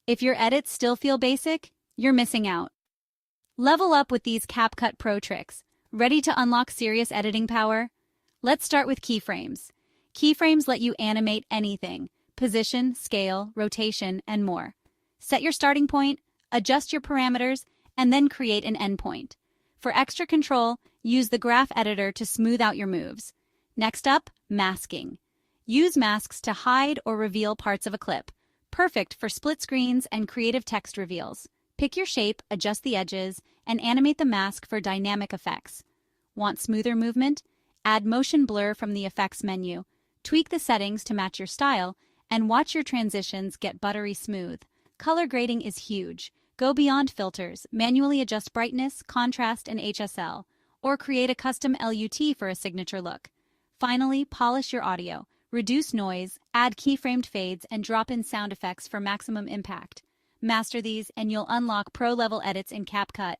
If your edits still feel basic, you're missing out. Level up with these CapCut Pro tricks. Ready to unlock serious editing power? Let's start with keyframes. Keyframes let you animate anything: position, scale, rotation, and more. Set your starting point, adjust your parameters, and then create an endpoint. For extra control, use the graph editor to smooth out your moves. Next up, masking. Use masks to hide or reveal parts of a clip. Perfect for split screens and creative text reveals. Pick your shape, adjust the edges, and animate the mask for dynamic effects. Want smoother movement? Add motion blur from the effects menu. Tweak the settings to match your style, and watch your transitions get buttery smooth. Color grading is huge. Go beyond filters, manually adjust brightness, contrast, and HSL, or create a custom LUT for a signature look. Finally, polish your audio. Reduce noise, add keyframed fades, and drop in sound effects for maximum impact. Master these, and you'll unlock pro-level edits in CapCut.